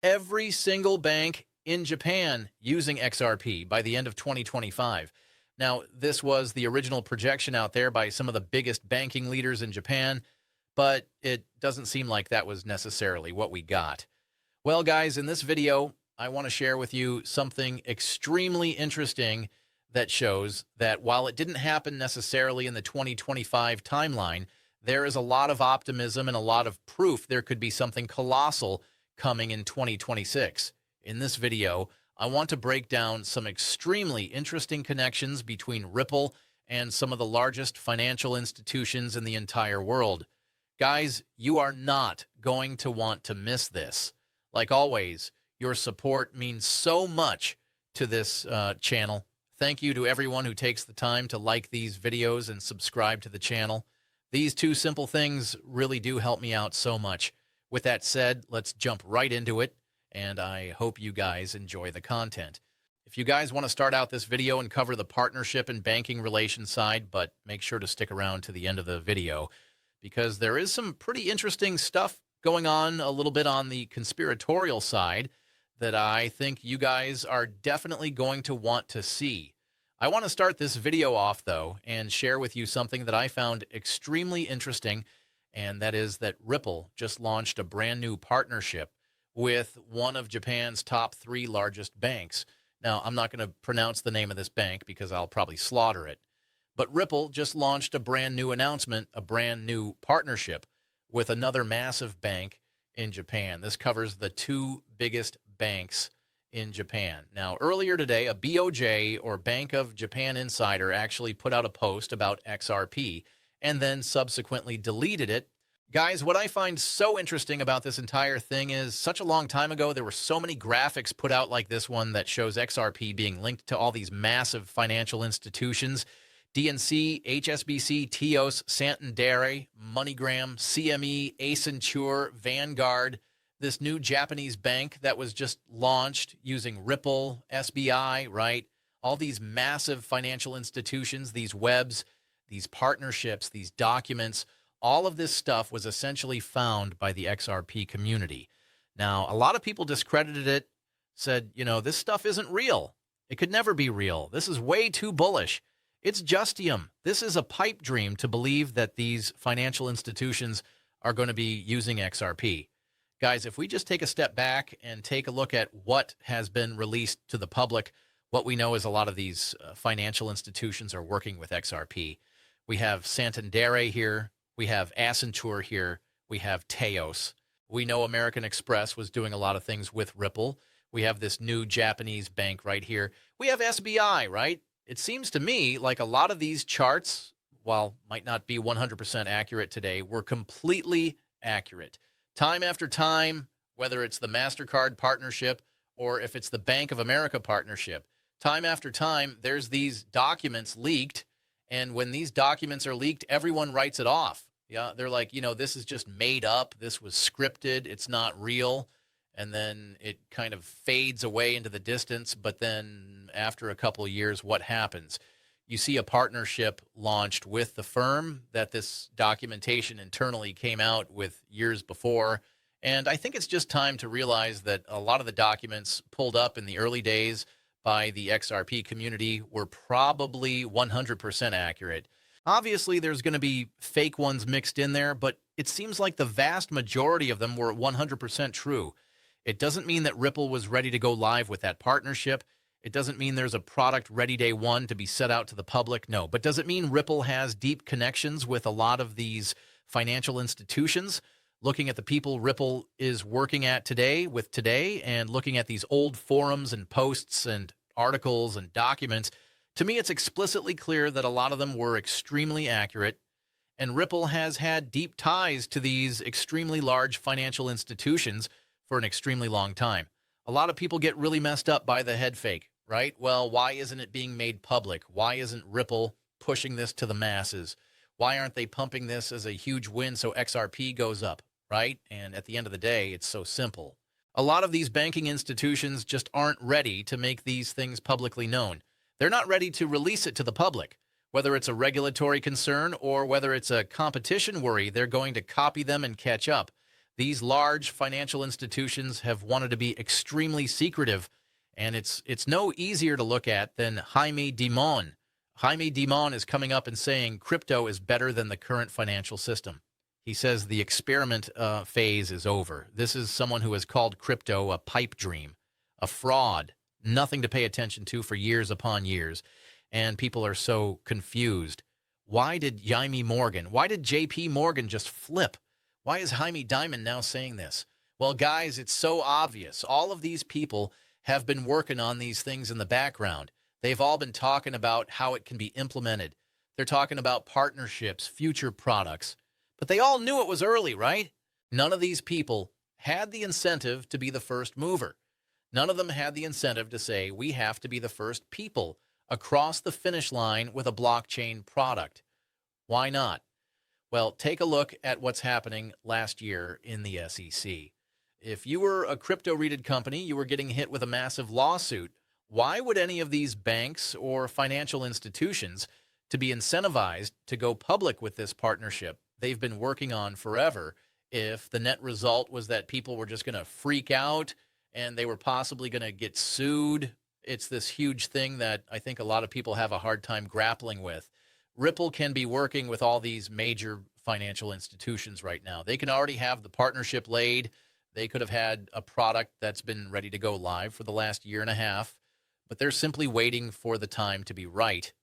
every single bank in Japan using XRP by the end of 2025. Now, this was the original projection out there by some of the biggest banking leaders in Japan, but it doesn't seem like that was necessarily what we got. Well, guys, in this video, I want to share with you something extremely interesting that shows that while it didn't happen necessarily in the 2025 timeline, there is a lot of optimism and a lot of proof there could be something colossal coming in 2026. In this video, I want to break down some extremely interesting connections between Ripple and some of the largest financial institutions in the entire world. Guys, you are not going to want to miss this. Like always, your support means so much to this channel. Thank you to everyone who takes the time to like these videos and subscribe to the channel. These two simple things really do help me out so much. With that said, let's jump right into it, and I hope you guys enjoy the content. If you guys want to start out this video and cover the partnership and banking relations side, but make sure to stick around to the end of the video, because there is some pretty interesting stuff going on a little bit on the conspiratorial side that I think you guys are definitely going to want to see. I want to start this video off, though, and share with you something that I found extremely interesting, and that is that Ripple just launched a brand new partnership with one of Japan's top 3 largest banks. Now, I'm not going to pronounce the name of this bank because I'll probably slaughter it, but Ripple just launched a brand new announcement, a brand new partnership with another massive bank in Japan. This covers the 2 biggest banks in Japan. Now, earlier today, a BOJ, or Bank of Japan insider, actually put out a post about XRP and then subsequently deleted it. Guys, what I find so interesting about this entire thing is such a long time ago, there were so many graphics put out like this one that shows XRP being linked to all these massive financial institutions: DNC, HSBC, TIOS, Santander, MoneyGram, CME, Accenture, Vanguard, this new Japanese bank that was just launched using Ripple, SBI, right? All these massive financial institutions, these webs, these partnerships, these documents, all of this stuff was essentially found by the XRP community. Now, a lot of people discredited it, said, this stuff isn't real. It could never be real. This is way too bullish. It's justium. This is a pipe dream to believe that these financial institutions are going to be using XRP. Guys, if we just take a step back and take a look at what has been released to the public, what we know is a lot of these financial institutions are working with XRP. We have Santander here. We have Accenture here. We have TIOS. We know American Express was doing a lot of things with Ripple. We have this new Japanese bank right here. We have SBI, right? It seems to me like a lot of these charts, while might not be 100% accurate today, were completely accurate. Time after time, whether it's the MasterCard partnership or if it's the Bank of America partnership, time after time, there's these documents leaked. And when these documents are leaked, everyone writes it off. Yeah, they're like, this is just made up. This was scripted. It's not real. And then it kind of fades away into the distance. But then after a couple of years, what happens? You see a partnership launched with the firm that this documentation internally came out with years before. And I think it's just time to realize that a lot of the documents pulled up in the early days by the XRP community were probably 100% accurate. Obviously, there's going to be fake ones mixed in there, but it seems like the vast majority of them were 100% true. It doesn't mean that Ripple was ready to go live with that partnership. It doesn't mean there's a product ready day one to be set out to the public. No. But does it mean Ripple has deep connections with a lot of these financial institutions? Looking at the people Ripple is working at today and looking at these old forums and posts and articles and documents, to me it's explicitly clear that a lot of them were extremely accurate, and Ripple has had deep ties to these extremely large financial institutions for an extremely long time. A lot of people get really messed up by the head fake, right? Well, why isn't it being made public? Why isn't Ripple pushing this to the masses? Why aren't they pumping this as a huge win so XRP goes up, right? And at the end of the day, it's so simple. A lot of these banking institutions just aren't ready to make these things publicly known. They're not ready to release it to the public. Whether it's a regulatory concern or whether it's a competition worry, they're going to copy them and catch up. These large financial institutions have wanted to be extremely secretive, and it's no easier to look at than Jaime Dimon. Jaime Dimon is coming up and saying crypto is better than the current financial system. He says the experiment phase is over. This is someone who has called crypto a pipe dream, a fraud, nothing to pay attention to for years upon years, and people are so confused. Why did why did JP Morgan just flip? Why is Jaime Dimon now saying this? Well, guys, it's so obvious. All of these people have been working on these things in the background. They've all been talking about how it can be implemented. They're talking about partnerships, future products. But they all knew it was early, right? None of these people had the incentive to be the first mover. None of them had the incentive to say, we have to be the first people across the finish line with a blockchain product. Why not? Well, take a look at what's happening last year in the SEC. If you were a crypto-related company, you were getting hit with a massive lawsuit. Why would any of these banks or financial institutions to be incentivized to go public with this partnership they've been working on forever if the net result was that people were just going to freak out and they were possibly going to get sued? It's this huge thing that I think a lot of people have a hard time grappling with. Ripple can be working with all these major financial institutions right now. They can already have the partnership laid. They could have had a product that's been ready to go live for the last year and a half, but they're simply waiting for the time to be right.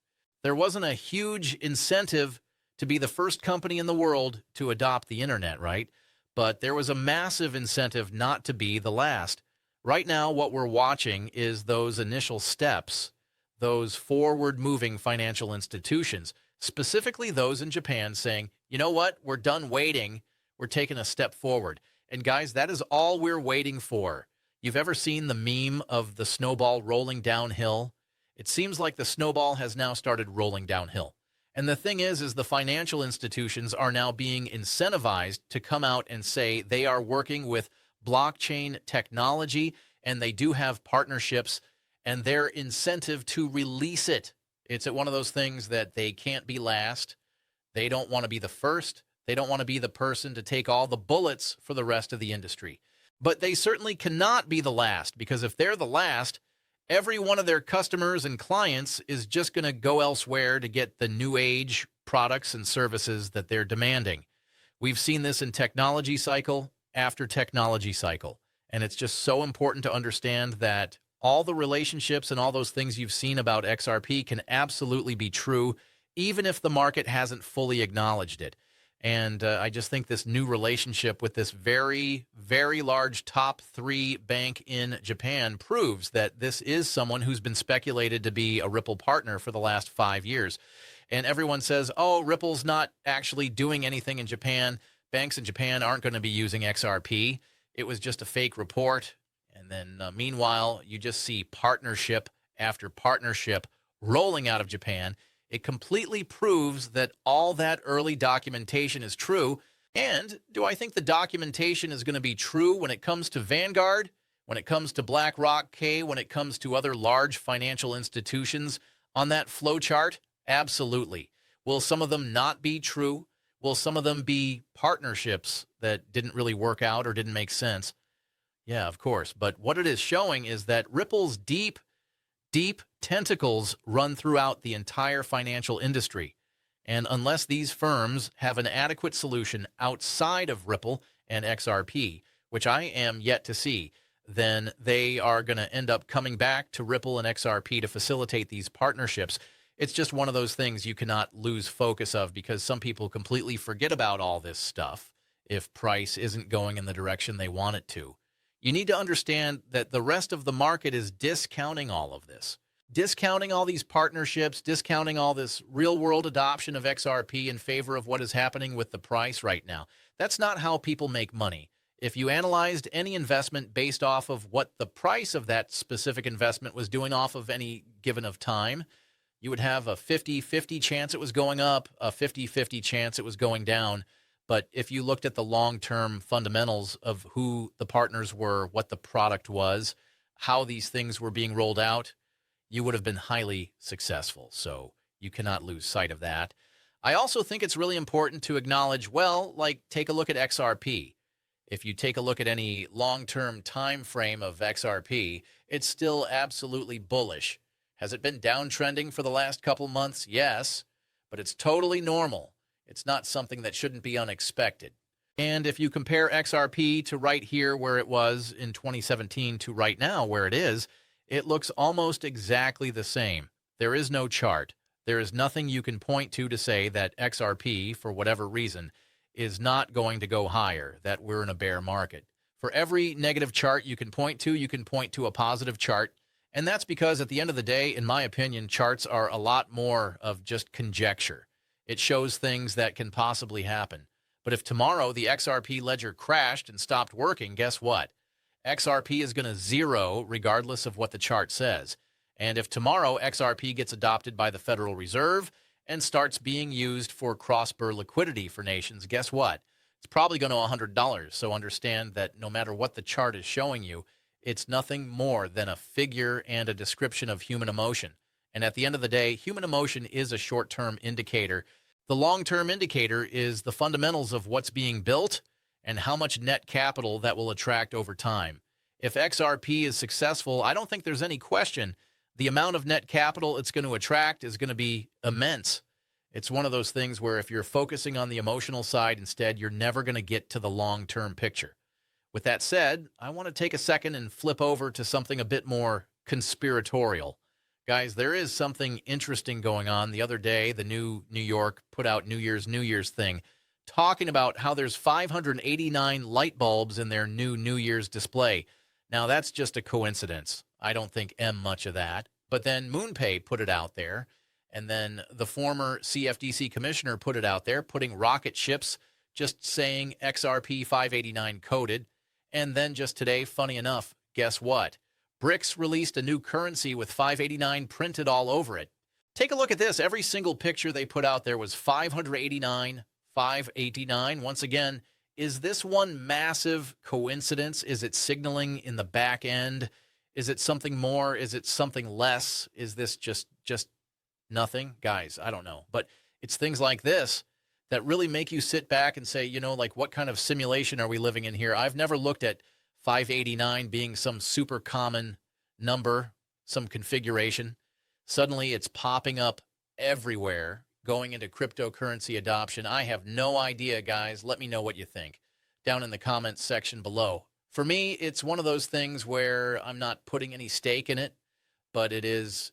There wasn't a huge incentive to be the first company in the world to adopt the internet, right? But there was a massive incentive not to be the last. Right now, what we're watching is those initial steps, those forward-moving financial institutions, specifically those in Japan saying, you know what, we're done waiting, we're taking a step forward. And guys, that is all we're waiting for. You've ever seen the meme of the snowball rolling downhill? It seems like the snowball has now started rolling downhill. And the thing is the financial institutions are now being incentivized to come out and say they are working with blockchain technology, and they do have partnerships, and their incentive to release it. It's one of those things that they can't be last. They don't want to be the first. They don't want to be the person to take all the bullets for the rest of the industry. But they certainly cannot be the last, because if they're the last, every one of their customers and clients is just going to go elsewhere to get the new age products and services that they're demanding. We've seen this in technology cycle after technology cycle. And it's just so important to understand that all the relationships and all those things you've seen about XRP can absolutely be true, even if the market hasn't fully acknowledged it. And I just think this new relationship with this very, very large top 3 bank in Japan proves that this is someone who's been speculated to be a Ripple partner for the last 5 years. And everyone says, oh, Ripple's not actually doing anything in Japan. Banks in Japan aren't going to be using XRP. It was just a fake report. And then meanwhile, you just see partnership after partnership rolling out of Japan. It completely proves that all that early documentation is true. And do I think the documentation is going to be true when it comes to Vanguard, when it comes to BlackRock, when it comes to other large financial institutions on that flow chart? Absolutely. Will some of them not be true? Will some of them be partnerships that didn't really work out or didn't make sense? Yeah, of course. But what it is showing is that Ripple's deep tentacles run throughout the entire financial industry. And unless these firms have an adequate solution outside of Ripple and XRP, which I am yet to see, then they are going to end up coming back to Ripple and XRP to facilitate these partnerships. It's just one of those things you cannot lose focus of, because some people completely forget about all this stuff if price isn't going in the direction they want it to. You need to understand that the rest of the market is discounting all of this, discounting all these partnerships, discounting all this real-world adoption of XRP in favor of what is happening with the price right now. That's not how people make money. If you analyzed any investment based off of what the price of that specific investment was doing off of any given of time, you would have a 50-50 chance it was going up, a 50-50 chance it was going down. But if you looked at the long-term fundamentals of who the partners were, what the product was, how these things were being rolled out, you would have been highly successful. So you cannot lose sight of that. I also think it's really important to acknowledge, well, like, take a look at XRP. If you take a look at any long-term time frame of XRP, it's still absolutely bullish. Has it been downtrending for the last couple months? Yes, but it's totally normal. It's not something that shouldn't be unexpected. And if you compare XRP to right here where it was in 2017 to right now where it is, it looks almost exactly the same. There is no chart. There is nothing you can point to say that XRP, for whatever reason, is not going to go higher, that we're in a bear market. For every negative chart you can point to a positive chart. And that's because at the end of the day, in my opinion, charts are a lot more of just conjecture. It shows things that can possibly happen. But if tomorrow the XRP ledger crashed and stopped working, guess what? XRP is going to zero regardless of what the chart says. And if tomorrow XRP gets adopted by the Federal Reserve and starts being used for cross-border liquidity for nations, guess what? It's probably going to $100. So understand that no matter what the chart is showing you, it's nothing more than a figure and a description of human emotion. And at the end of the day, human emotion is a short-term indicator. The long-term indicator is the fundamentals of what's being built and how much net capital that will attract over time. If XRP is successful, I don't think there's any question the amount of net capital it's going to attract is going to be immense. It's one of those things where if you're focusing on the emotional side instead, you're never going to get to the long-term picture. With that said, I want to take a second and flip over to something a bit more conspiratorial. Guys, there is something interesting going on. The other day, the New York put out New Year's thing, talking about how there's 589 light bulbs in their New Year's display. Now, that's just a coincidence. I don't think much of that. But then MoonPay put it out there, and then the former CFTC commissioner put it out there, putting rocket ships, just saying XRP 589 coded. And then just today, funny enough, guess what? BRICS released a new currency with 589 printed all over it. Take a look at this. Every single picture they put out there was 589, 589. Once again, is this one massive coincidence? Is it signaling in the back end? Is it something more? Is it something less? Is this just nothing? Guys, I don't know. But it's things like this that really make you sit back and say, you know, like, what kind of simulation are we living in here? I've never looked at 589 being some super common number, some configuration. Suddenly it's popping up everywhere, going into cryptocurrency adoption. I have no idea, guys. Let me know what you think down in the comments section below. For me, it's one of those things where I'm not putting any stake in it, but it's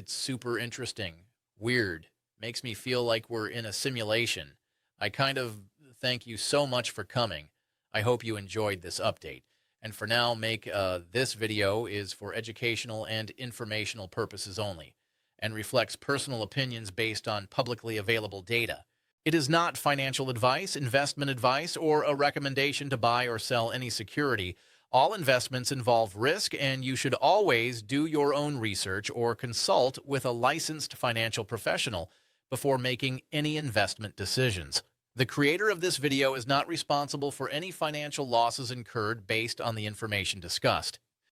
super interesting, weird, makes me feel like we're in a simulation. I kind of thank you so much for coming. I hope you enjoyed this update. And for now, this video is for educational and informational purposes only and reflects personal opinions based on publicly available data. It is not financial advice, investment advice, or a recommendation to buy or sell any security. All investments involve risk, and you should always do your own research or consult with a licensed financial professional before making any investment decisions. The creator of this video is not responsible for any financial losses incurred based on the information discussed.